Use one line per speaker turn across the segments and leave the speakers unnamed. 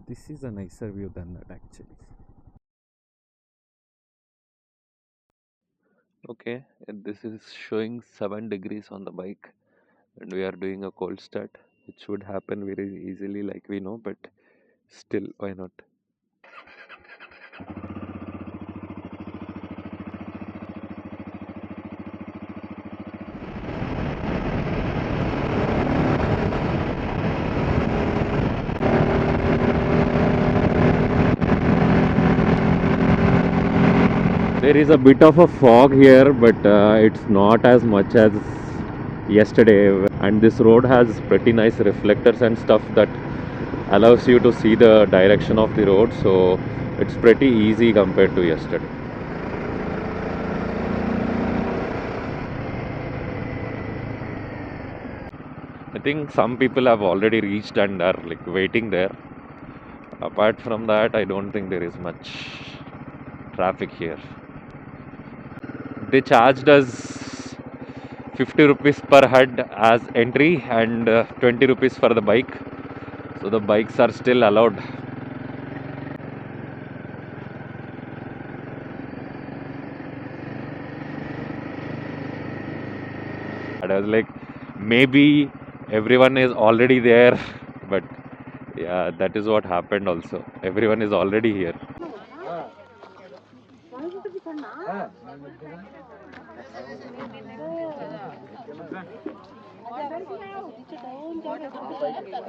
This is a nicer view than that actually. Okay, and this is showing 7 degrees on the bike, and we are doing a cold start, which would happen very easily, like we know, but still, why not? There is a bit of a fog here, but it's not as much as yesterday. And this road has pretty nice reflectors and stuff that allows you to see the direction of the road, so it's pretty easy compared to yesterday. I think some people have already reached and are like waiting there. Apart from that, I don't think there is much traffic here. They charged us 50 rupees per head as entry and 20 rupees for the bike. So the bikes are still allowed. And I was like, maybe everyone is already there, but yeah, that is what happened also. Everyone is already here.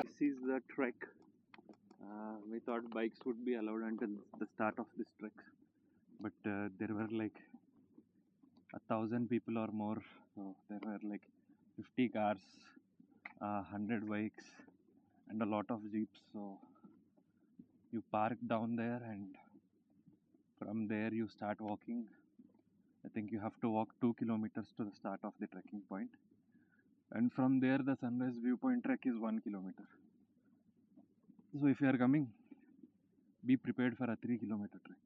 This is the trek. We thought bikes would be allowed until the start of this trek, but there were like 1,000 people or more. So there were like 50 cars, 100 bikes, and a lot of jeeps. So you park down there, and from there you start walking. I think you have to walk 2 kilometers to the start of the trekking point, and from there the sunrise viewpoint trek is 1 kilometer. So if you are coming, be prepared for a 3-kilometer trek.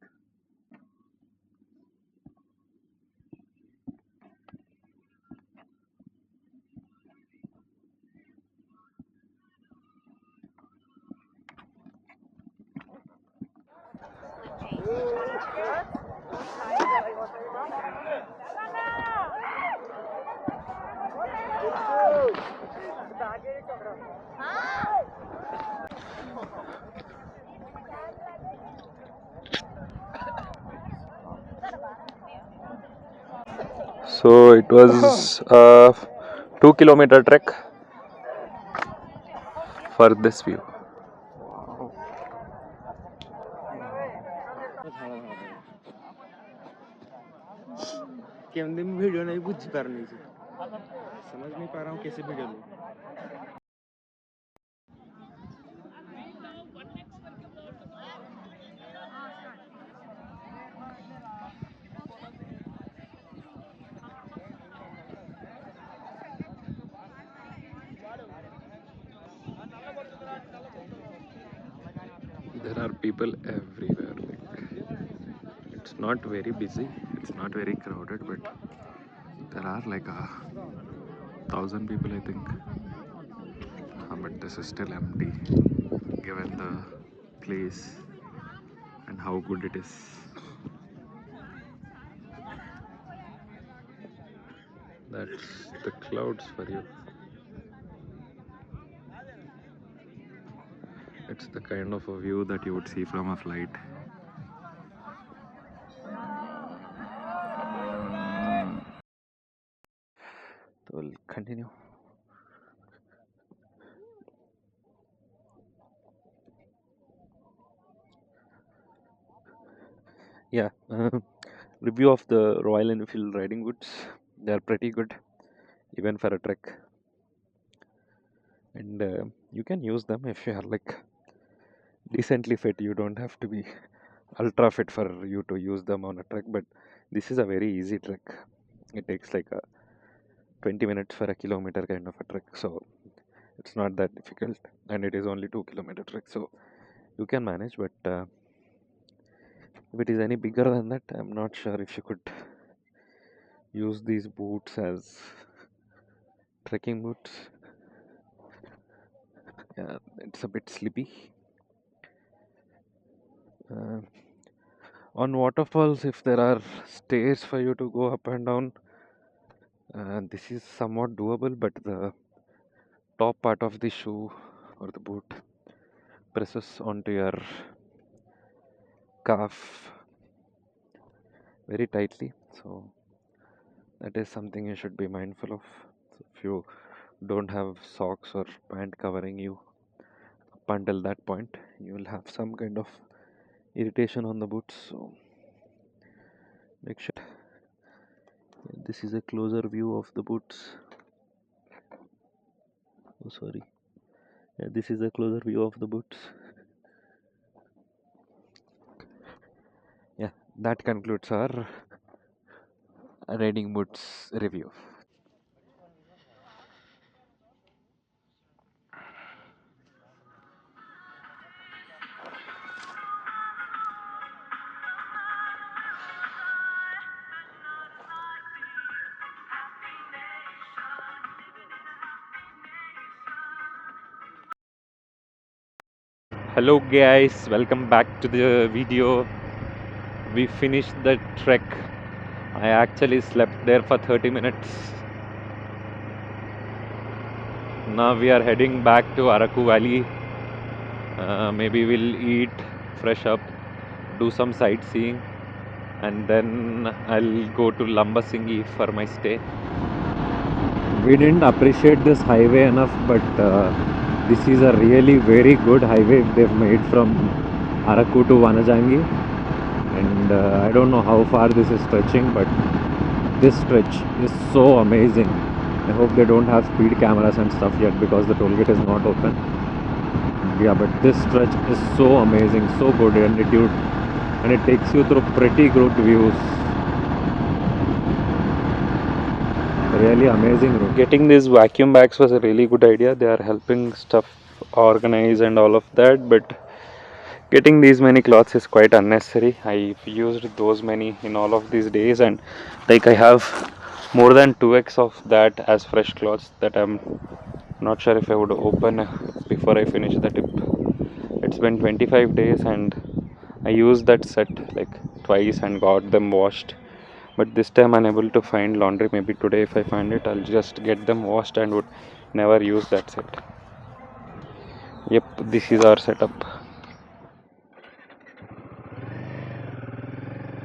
So it was a 2-kilometer trek for this view.
Video नहीं बुझ पर नहीं समझ नहीं पा रहा हूँ कैसे वीडियो लूँ
There are people everywhere. Like, it's not very busy, it's not very crowded, but there are like 1,000 people, I think. But this is still empty, given the place and how good it is. That's the clouds for you. It's the kind of a view that you would see from a flight. So we'll continue. Yeah, review of the Royal Enfield riding boots. They are pretty good, even for a trek. And you can use them if you are like decently fit. You don't have to be ultra fit for you to use them on a trek. But this is a very easy trek. It takes like 20 minutes for a kilometer kind of a trek. So it's not that difficult, and it is only 2-kilometer trek. So you can manage. But if it is any bigger than that, I'm not sure if you could use these boots as trekking boots. Yeah, it's a bit slippy. Uh, on waterfalls, if there are stairs for you to go up and down, this is somewhat doable, but the top part of the shoe or the boot presses onto your calf very tightly, so that is something you should be mindful of. So if you don't have socks or pant covering you up until that point, you will have some kind of irritation on the boots, so make sure. This is a closer view of the boots. Oh, sorry. Yeah, this is a closer view of the boots. Yeah, that concludes our riding boots review. Hello guys, welcome back to the video. We finished the trek. I actually slept there for 30 minutes. Now we are heading back to Araku Valley. Maybe we'll eat, fresh up, do some sightseeing, and then I'll go to Lambasingi for my stay. We didn't appreciate this highway enough, but this is a really very good highway they've made from Araku to Vanajangi. And I don't know how far this is stretching, but this stretch is so amazing. I hope they don't have speed cameras and stuff yet because the toll gate is not open. Yeah, but this stretch is so amazing, so good altitude, and it takes you through pretty good views. Really amazing route. Getting these vacuum bags was a really good idea. They are helping stuff organize and all of that, but getting these many cloths is quite unnecessary. I've used those many in all of these days, and like I have more than 2x of that as fresh clothes that I'm not sure if I would open before I finish the trip. It's been 25 days and I used that set like twice and got them washed, but this time unable to find laundry. Maybe today if I find it, I'll just get them washed and would never use that set. Yep, this is our setup.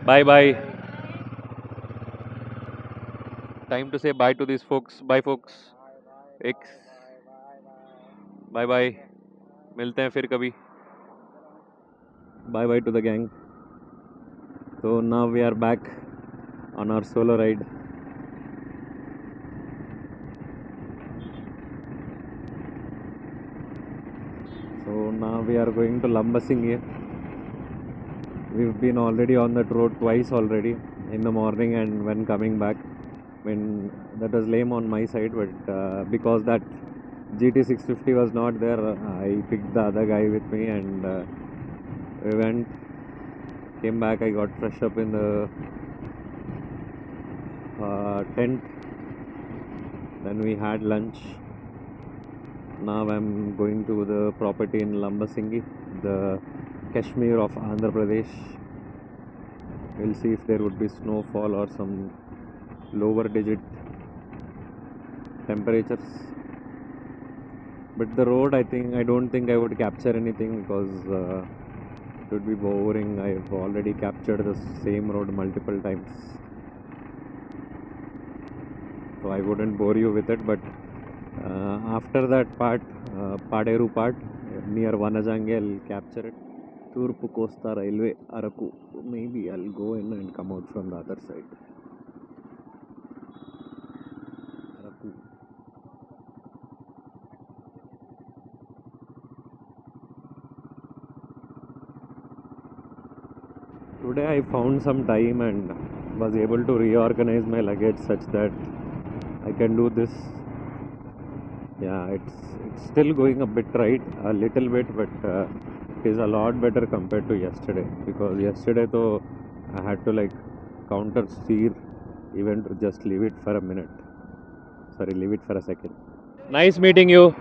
Bye bye. Time to say bye to these folks. Bye folks. X. Bye bye. मिलते हैं फिर कभी. Bye bye to the gang. So now we are back on our solo ride. So now we are going to Lambasingi. We've been already on that road twice already, in the morning and when coming back. When that was lame on my side, but because that GT650 was not there, I picked the other guy with me and we went, came back. I got fresh up in the tent, then we had lunch. Now I'm going to the property in Lambasingi, the Kashmir of Andhra Pradesh. We'll see if there would be snowfall or some lower digit temperatures. But the road, I don't think I would capture anything because it would be boring. I've already captured the same road multiple times, so I wouldn't bore you with it. But after that part, Paderu part near Vanajangi, I'll capture it. Turpu Costa Railway, Araku. Maybe I'll go in and come out from the other side. Araku. Today I found some time and was able to reorganize my luggage such that I can do this. Yeah, it's still going a bit right, a little bit, but it is a lot better compared to yesterday, because yesterday though I had to like counter steer even to just leave it for a minute. Sorry, leave it for a second. Nice meeting you.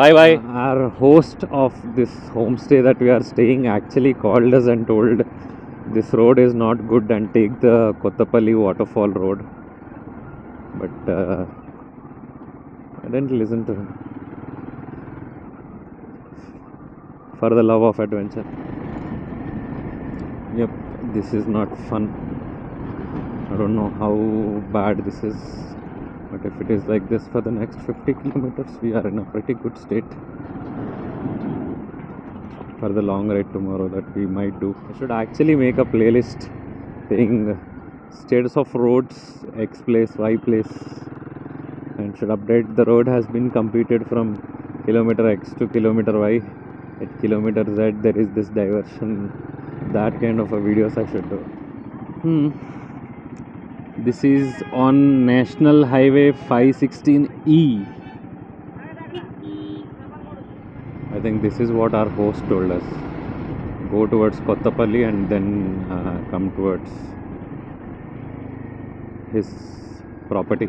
Bye bye. Our host of this homestay that we are staying actually called us and told this road is not good and take the Kottapalli waterfall road. But I didn't listen to him. For the love of adventure. Yep, this is not fun. I don't know how bad this is, but if it is like this for the next 50 kilometers, we are in a pretty good state for the long ride tomorrow that we might do. I should actually make a playlist saying status of roads, X place, Y place, and should update the road has been completed from kilometer X to kilometer Y. At kilometer Z there is this diversion. That kind of a videos I should do. This is on National Highway 516E. I think this is what our host told us. Go towards Kottapalli and then come towards his property.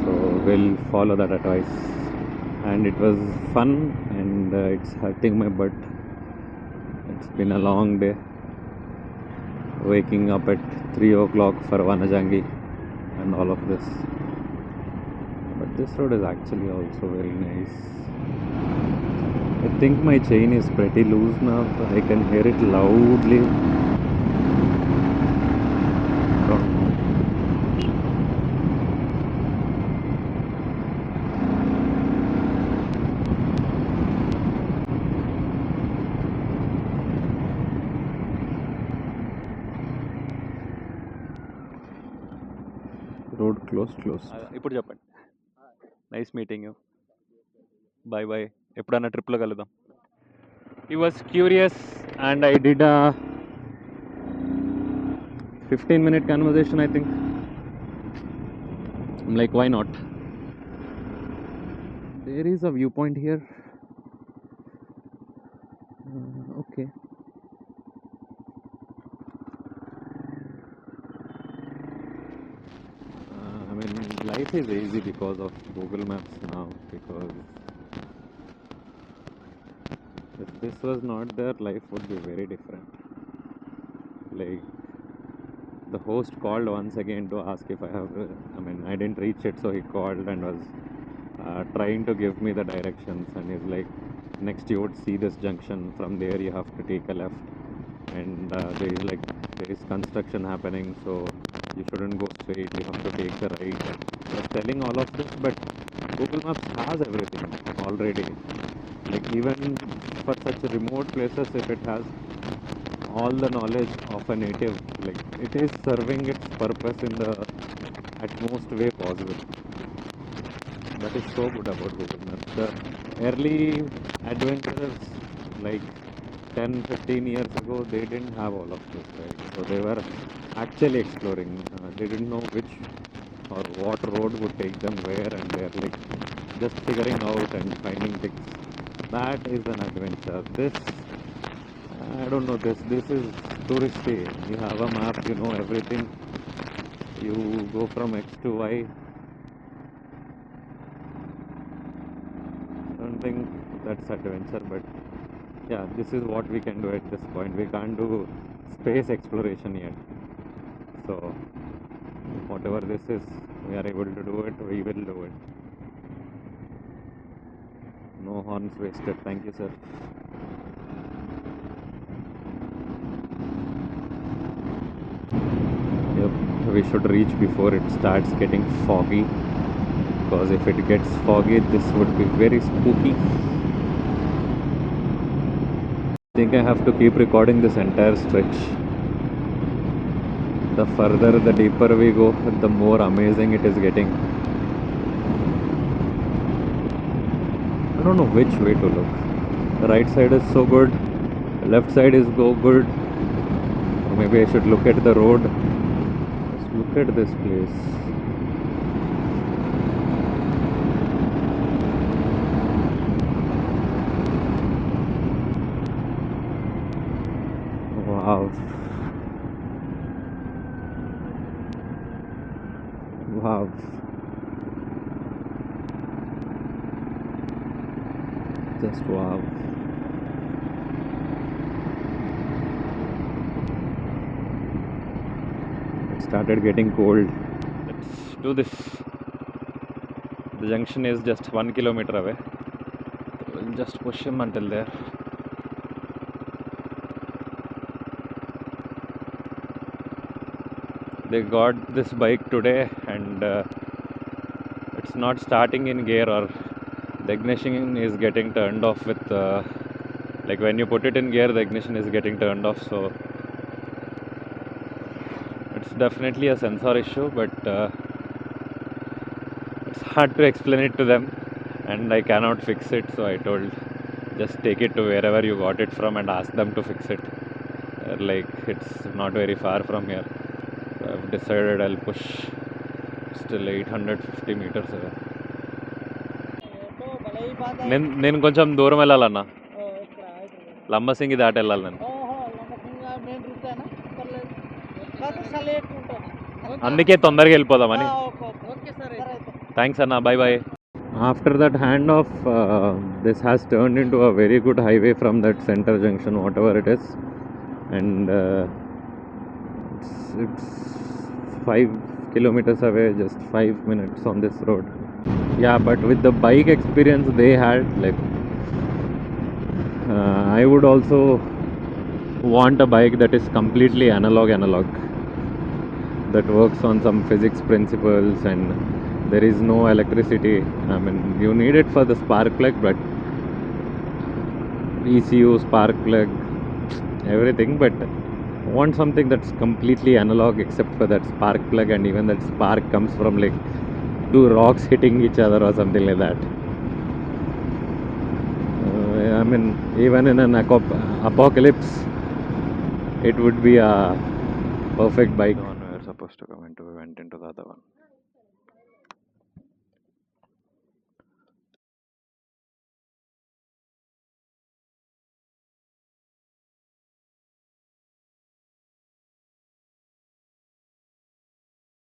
So we'll follow that advice. And it was fun and it's hurting my butt. It's been a long day. Waking up at 3 o'clock for Vanajangi and all of this. But this road is actually also very nice. I think my chain is pretty loose now. I can hear it loudly. Don't know. Road closed. ఇప్పుడు చెప్పండి. Nice meeting you. Bye bye. ఎప్పుడన్నా ట్రిప్లో కలుద్దాం. He was curious and I did a 15-minute conversation, I think. I'm like, why not? There is a viewpoint here. Okay. I mean, life is easy because of Google Maps now. Because if this was not there, life would be very different. Like, the host called once again to ask if I have. I didn't reach it, so he called and was trying to give me the directions. And he's like, next you would see this junction. From there, you have to take a left. And there is construction happening, so you shouldn't go straight. You have to take the right. I was telling all of this, but Google Maps has everything already. Like, even for such remote places, if it has all the knowledge of a native, like, it is serving its purpose in the utmost way possible. That is so good about Google Maps. The early adventurers, like 10-15 years ago, they didn't have all of this, right? So they were actually exploring. They didn't know which or what road would take them where, and they're like just figuring out and finding things. That is an adventure. This, I don't know, this is touristy. You have a map, you know everything. You go from X to Y. I don't think that's adventure, but yeah, this is what we can do at this point. We can't do space exploration yet. So whatever this is, we are able to do it, we will do it. No horns wasted. Thank you, sir. Yep, we should reach before it starts getting foggy, because if it gets foggy, this would be very spooky. I think I have to keep recording this entire stretch. The further, the deeper we go, the more amazing it is getting. I don't know which way to look. The right side is so good, the left side is so good. Or maybe I should look at the road. Just look at this place. Wow. wow. Just wow. It started getting cold. Let's do this. The junction is just 1 kilometer away. We'll just push him until there. They got this bike today and it's not starting in gear, or the ignition is getting turned off with like when you put it in gear the ignition is getting turned off, so it's definitely a sensor issue, but it's hard to explain it to them and I cannot fix it, so I told just take it to wherever you got it from and ask them to fix it. Like it's not very far from here, so I've decided I'll push still 850 meters away. నేను కొంచెం దూరం వెళ్ళాలన్నా, లంబసింగి దాటి వెళ్ళాలి నేను, అందుకే తొందరగా వెళ్ళిపోదామని. థ్యాంక్స్ అన్న, bye bye. After that hand of this has turned into a very good highway from that centre junction whatever it is, and it's 5 kilometers away, just 5 minutes on this road. Yeah, but with the bike experience they had, like I would also want a bike that is completely analog, that works on some physics principles and there is no electricity. I mean, you need it for the spark plug, but ECU, spark plug, everything, but want something that's completely analog except for that spark plug, and even that spark comes from like 2 rocks hitting each other or something like that. I mean, even in an apocalypse it would be a perfect bike. The one we were supposed to come into, we went into the other one.